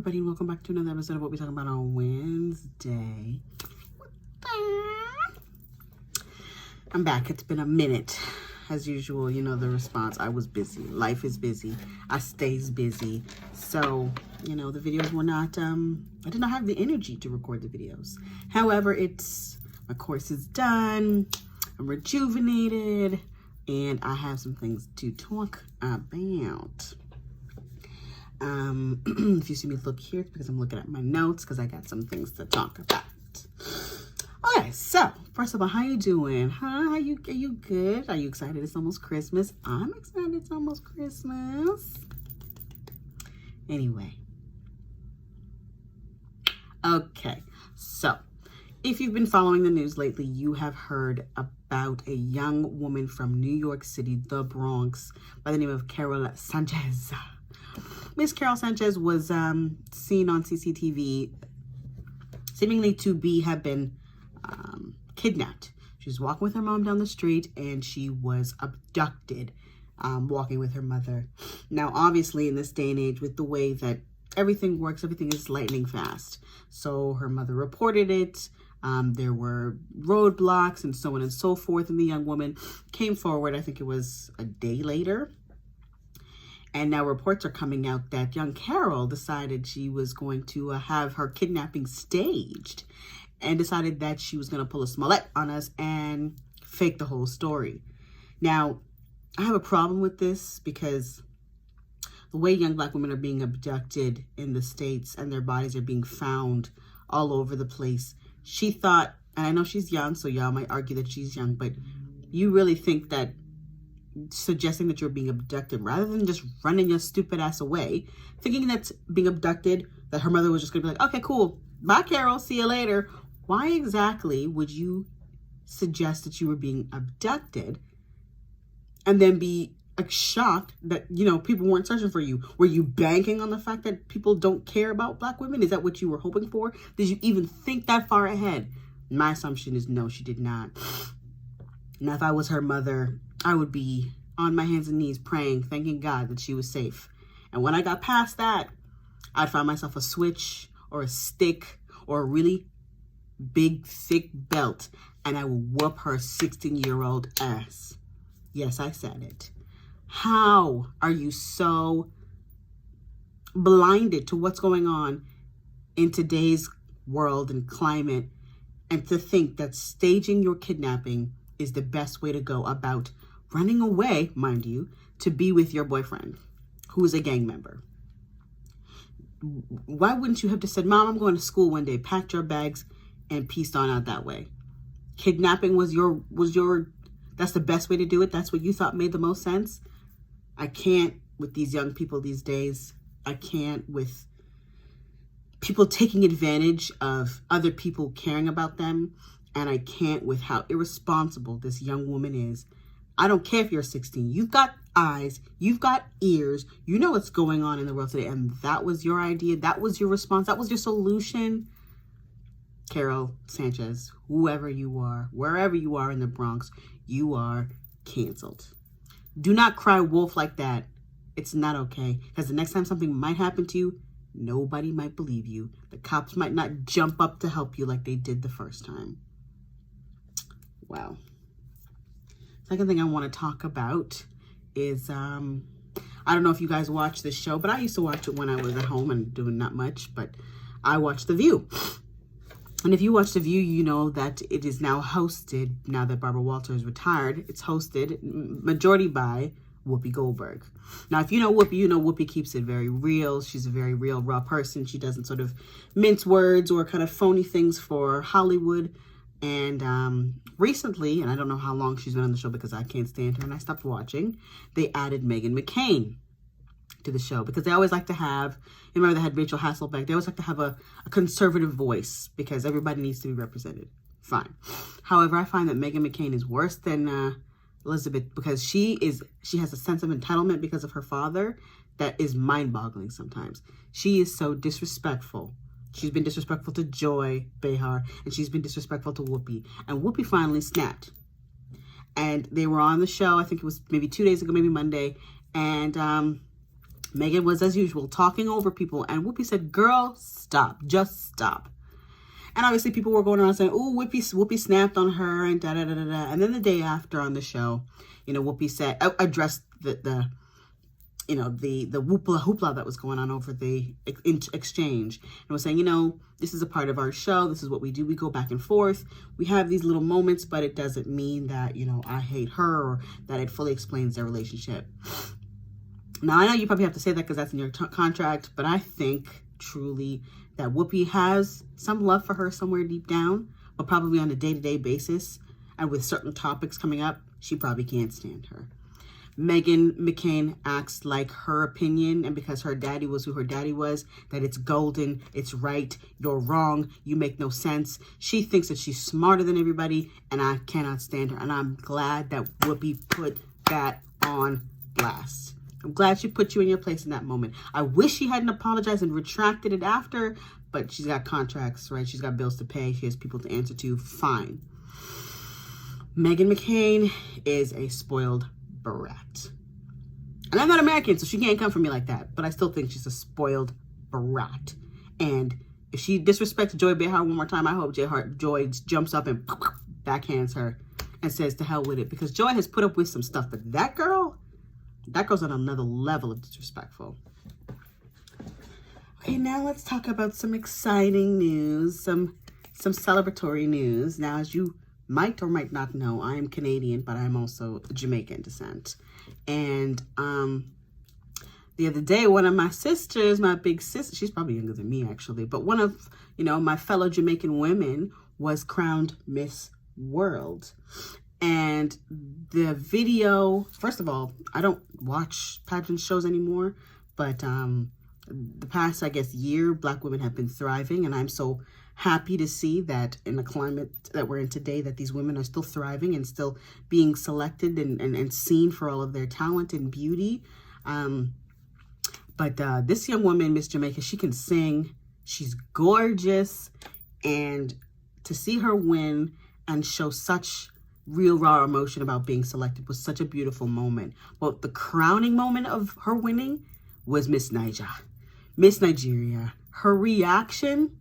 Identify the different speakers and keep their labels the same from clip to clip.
Speaker 1: everybody, and welcome back to another episode of what we're talking about on Wednesday. I'm back. It's been a minute. As usual, you know the response. I was busy. Life is busy. I stays busy. So, you know, the videos were not, I did not have the energy to record the videos. However, my course is done. I'm rejuvenated. And I have some things to talk about. If you see me look here, it's because I'm looking at my notes because I got some things to talk about. Okay, so first of all, how you doing? Huh? Are you good? Are you excited? It's almost Christmas. I'm excited. It's almost Christmas. Anyway. Okay, so if you've been following the news lately, you have heard about a young woman from New York City, the Bronx, by the name of Carol Sanchez. Miss Carol Sanchez was seen on CCTV seemingly to have been kidnapped. She was walking with her mom down the street and she was abducted walking with her mother. Now, obviously, in this day and age, with the way that everything works, everything is lightning fast. So her mother reported it. There were roadblocks and so on and so forth. And the young woman came forward, I think it was a day later. And now reports are coming out that young Carol decided she was going to have her kidnapping staged and decided that she was going to pull a Smollet on us and fake the whole story. Now, I have a problem with this because the way young Black women are being abducted in the States and their bodies are being found all over the place. She thought, and I know she's young, so y'all might argue that she's young, but you really think that suggesting that you're being abducted rather than just running your stupid ass away, thinking that being abducted, that her mother was just gonna be like, okay, cool, bye Carol, see you later. Why exactly would you suggest that you were being abducted and then be like shocked that, you know, people weren't searching for you? Were you banking on the fact that people don't care about Black women? Is that what you were hoping for? Did you even think that far ahead? My assumption is no, she did not. Now, if I was her mother, I would be on my hands and knees praying, thanking God that she was safe. And when I got past that, I'd find myself a switch or a stick or a really big, thick belt, and I would whoop her 16-year-old ass. Yes, I said it. How are you so blinded to what's going on in today's world and climate, and to think that staging your kidnapping is the best way to go about running away, mind you, to be with your boyfriend, who is a gang member? Why wouldn't you have just said, Mom, I'm going to school one day, packed your bags, and pieced on out that way? Kidnapping was that's the best way to do it? That's what you thought made the most sense? I can't with these young people these days. I can't with people taking advantage of other people caring about them. And I can't with how irresponsible this young woman is. I don't care if you're 16. You've got eyes. You've got ears. You know what's going on in the world today. And that was your idea. That was your response. That was your solution. Carol Sanchez, whoever you are, wherever you are in the Bronx, you are canceled. Do not cry wolf like that. It's not okay. Because the next time something might happen to you, nobody might believe you. The cops might not jump up to help you like they did the first time. Wow. Second thing I want to talk about is, I don't know if you guys watch this show, but I used to watch it when I was at home and doing not much, but I watched The View. And if you watch The View, you know that it is now hosted, now that Barbara Walters is retired, it's hosted majority by Whoopi Goldberg. Now, if you know Whoopi, you know Whoopi keeps it very real. She's a very real, raw person. She doesn't sort of mince words or kind of phony things for Hollywood. And recently, and I don't know how long she's been on the show because I can't stand her and I stopped watching, they added Meghan McCain to the show because they always like to have, you remember they had Rachel Hasselbeck, they always like to have a conservative voice because everybody needs to be represented. Fine. However, I find that Meghan McCain is worse than Elizabeth because she has a sense of entitlement because of her father that is mind-boggling sometimes. She is so disrespectful. She's been disrespectful to Joy Behar, and she's been disrespectful to Whoopi. And Whoopi finally snapped. And they were on the show, I think it was maybe 2 days ago, maybe Monday. And Megan was, as usual, talking over people, and Whoopi said, girl, stop. Just stop. And obviously people were going around saying, oh, Whoopi snapped on her and da-da-da-da-da. And then the day after on the show, Whoopi said, addressed the hoopla that was going on over the exchange, and was saying, this is a part of our show. This is what we do. We go back and forth. We have these little moments, but it doesn't mean that, I hate her or that it fully explains their relationship. Now, I know you probably have to say that because that's in your contract, but I think truly that Whoopi has some love for her somewhere deep down, but probably on a day-to-day basis. And with certain topics coming up, she probably can't stand her. Meghan McCain acts like her opinion, and because her daddy was who her daddy was, that it's golden, it's right, you're wrong, you make no sense. She thinks that she's smarter than everybody, and I cannot stand her. And I'm glad that Whoopi put that on blast. I'm glad she put you in your place in that moment. I wish she hadn't apologized and retracted it after, but she's got contracts, right? She's got bills to pay. She has people to answer to. Fine. Meghan McCain is a spoiled brat. And I'm not American, so she can't come for me like that. But I still think she's a spoiled brat. And if she disrespects Joy Behar one more time, I hope Joy jumps up and backhands her and says to hell with it. Because Joy has put up with some stuff, but that girl's on another level of disrespectful. Okay, now let's talk about some exciting news, some celebratory news. Now, as you might or might not know, I am Canadian, but I'm also Jamaican descent. And the other day, one of my sisters, my big sister, she's probably younger than me actually, but one of, my fellow Jamaican women was crowned Miss World. And the video, first of all, I don't watch pageant shows anymore, but the past, I guess, year, Black women have been thriving, and I'm so happy to see that in the climate that we're in today, that these women are still thriving and still being selected and seen for all of their talent and beauty. But this young woman, Miss Jamaica, she can sing. She's gorgeous. And to see her win and show such real raw emotion about being selected was such a beautiful moment. But the crowning moment of her winning was Miss Nigeria. Her reaction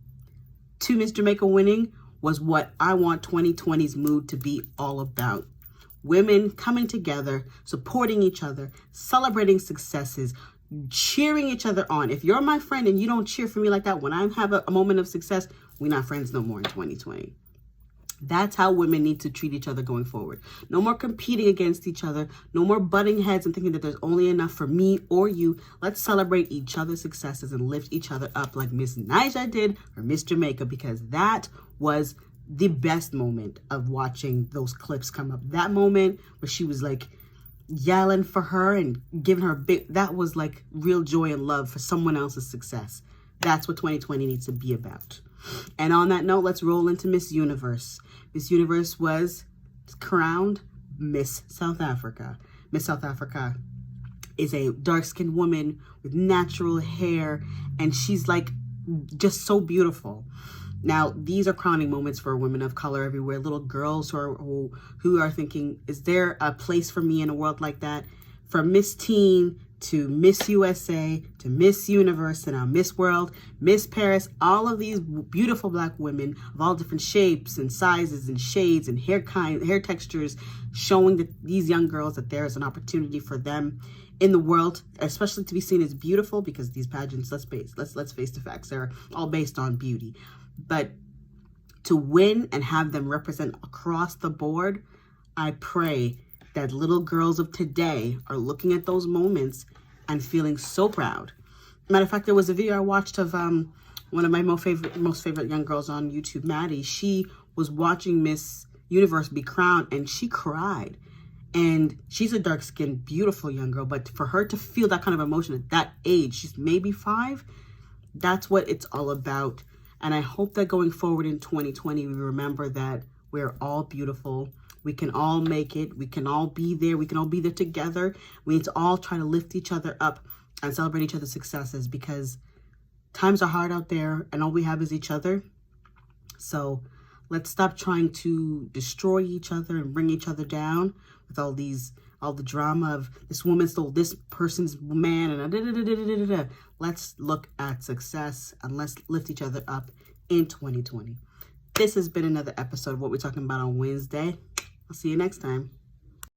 Speaker 1: to Miss Jamaica winning was what I want 2020's mood to be all about. Women coming together, supporting each other, celebrating successes, cheering each other on. If you're my friend and you don't cheer for me like that when I have a moment of success, we're not friends no more in 2020. That's how women need to treat each other going forward. No more competing against each other. No more butting heads and thinking that there's only enough for me or you. Let's celebrate each other's successes and lift each other up like Miss Niger did or Miss Jamaica, because that was the best moment of watching those clips come up. That moment where she was like yelling for her and giving her that was like real joy and love for someone else's success. That's what 2020 needs to be about. And on that note, let's roll into Miss Universe. Miss Universe was crowned Miss South Africa. Miss South Africa is a dark-skinned woman with natural hair, and she's like just so beautiful. Now, these are crowning moments for women of color everywhere. Little girls who are thinking, is there a place for me in a world like that? From Miss Teen to Miss USA, to Miss Universe, and now Miss World, Miss Paris, all of these beautiful Black women of all different shapes and sizes and shades and hair textures, showing that these young girls that there is an opportunity for them in the world, especially to be seen as beautiful, because these pageants, let's face the facts, they're all based on beauty. But to win and have them represent across the board, I pray that little girls of today are looking at those moments and feeling so proud. Matter of fact, there was a video I watched of one of my most favorite young girls on YouTube, Maddie. She was watching Miss Universe be crowned and she cried. And she's a dark-skinned, beautiful young girl, but for her to feel that kind of emotion at that age, she's maybe 5, that's what it's all about. And I hope that going forward in 2020, we remember that we're all beautiful. We can all make it. We can all be there. We can all be there together. We need to all try to lift each other up and celebrate each other's successes, because times are hard out there and all we have is each other. So let's stop trying to destroy each other and bring each other down with all these all the drama of this woman stole this person's man and let's look at success and let's lift each other up in 2020. This has been another episode of What We're Talking About on Wednesday. I'll see you next time.